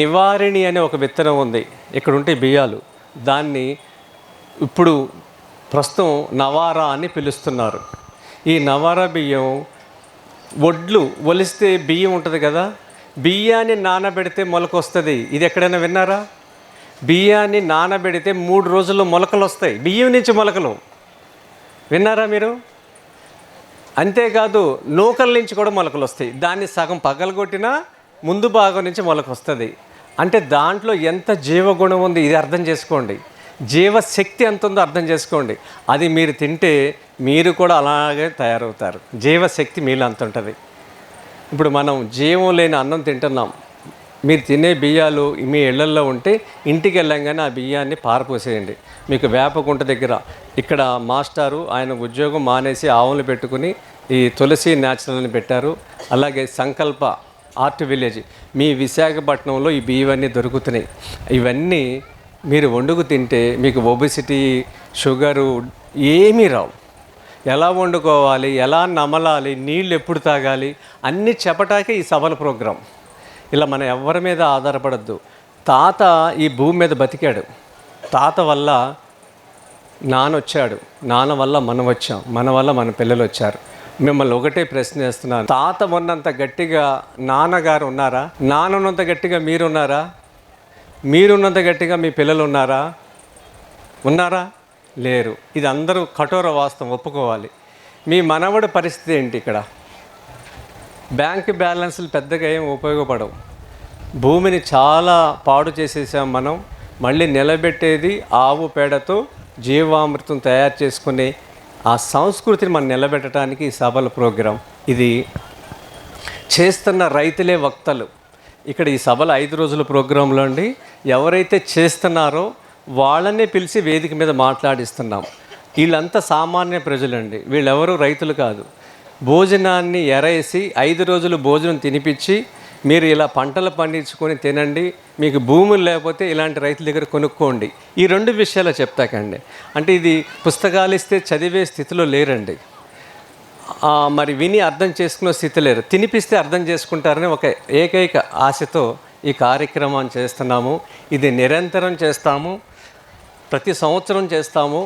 నివారిణి అనే ఒక విత్తనం ఉంది. ఇక్కడ ఉంటే బియ్యాలు దాన్ని ఇప్పుడు ప్రస్తుతం నవారా అని పిలుస్తున్నారు. ఈ నవారా బియ్యం వడ్లు ఒలిస్తే బియ్యం ఉంటుంది కదా, బియ్యాన్ని నానబెడితే మొలకొస్తుంది. ఇది ఎక్కడైనా విన్నారా? బియ్యాన్ని నానబెడితే 3 రోజుల్లో మొలకలు వస్తాయి. బియ్యం నుంచి మొలకలు విన్నారా మీరు? అంతేకాదు నూకల నుంచి కూడా మొలకలు వస్తాయి. దాన్ని సగం పగలగొట్టినా ముందు భాగం నుంచి మొలక వస్తుంది. అంటే దాంట్లో ఎంత జీవగుణం ఉంది ఇది అర్థం చేసుకోండి. జీవశక్తి ఎంత ఉందో అర్థం చేసుకోండి. అది మీరు తింటే మీరు కూడా అలాగే తయారవుతారు. జీవశక్తి మీలో అంత ఉంటుంది. ఇప్పుడు మనం జీవం లేని అన్నం తింటున్నాం. మీరు తినే బియ్యాలు మీ ఇళ్లల్లో ఉంటే ఇంటికి వెళ్ళంగానే ఆ బియ్యాన్ని పారపోసేయండి. మీకు వేపకుంట దగ్గర ఇక్కడ మాస్టారు ఆయన ఉద్యోగం మానేసి ఆవులు పెట్టుకుని ఈ తులసి న్యాచురల్ని పెట్టారు. అలాగే సంకల్ప ఆర్ట్ విలేజ్ మీ విశాఖపట్నంలో ఈ బియ్యవన్నీ దొరుకుతున్నాయి. ఇవన్నీ మీరు వండుకు తింటే మీకు ఒబెసిటీ, షుగరు ఏమీ రావు. ఎలా వండుకోవాలి, ఎలా నమలాలి, నీళ్ళు ఎప్పుడు తాగాలి అన్నీ చెప్పటాకే ఈ సభల ప్రోగ్రాం. ఇలా మనం ఎవరి మీద ఆధారపడద్దు. తాత ఈ భూమి మీద బతికాడు. తాత వల్ల నాన్న వచ్చాడు, నాన్న వల్ల మనం వచ్చాం, మన వల్ల మన పిల్లలు వచ్చారు. మిమ్మల్ని ఒకటే ప్రశ్న వేస్తున్నాను. తాత ఉన్నంత గట్టిగా నాన్నగారు ఉన్నారా? నాన్న ఉన్నంత గట్టిగా మీరున్నారా? మీరున్నంత గట్టిగా మీ పిల్లలు ఉన్నారా? ఉన్నారా? లేరు. ఇది అందరూ కఠోర వాస్తవం ఒప్పుకోవాలి. మీ మనవడి పరిస్థితి ఏంటి? ఇక్కడ బ్యాంక్ బ్యాలెన్స్లు పెద్దగా ఏం ఉపయోగపడవు. భూమిని చాలా పాడు చేసేసాం మనం. మళ్ళీ నిలబెట్టేది ఆవు పేడతో జీవామృతం తయారు చేసుకునే ఆ సంస్కృతిని మనం నిలబెట్టడానికి ఈ సభల ప్రోగ్రాం. ఇది చేస్తున్న రైతులే వక్తలు. ఇక్కడ ఈ సభల 5 రోజుల ప్రోగ్రాంలో అండి ఎవరైతే చేస్తున్నారో వాళ్ళనే పిలిచి వేదిక మీద మాట్లాడిస్తున్నాం. వీళ్ళంతా సామాన్య ప్రజలండి. వీళ్ళెవరూ రైతులు కాదు. భోజనాన్ని ఎరేసి 5 రోజులు భోజనం తినిపించి మీరు ఇలా పంటలు పండించుకొని తినండి, మీకు భూములు లేకపోతే ఇలాంటి రైతుల దగ్గర కొనుక్కోండి. ఈ 2 విషయాలు చెప్తాకండి. అంటే ఇది పుస్తకాలు ఇస్తే చదివే స్థితిలో లేరండి. మరి విని అర్థం చేసుకునే స్థితి లేరు. తినిపిస్తే అర్థం చేసుకుంటారని ఒక ఏకైక ఆశతో ఈ కార్యక్రమాన్ని చేస్తున్నాము. ఇది నిరంతరం చేస్తాము, ప్రతి సంవత్సరం చేస్తాము.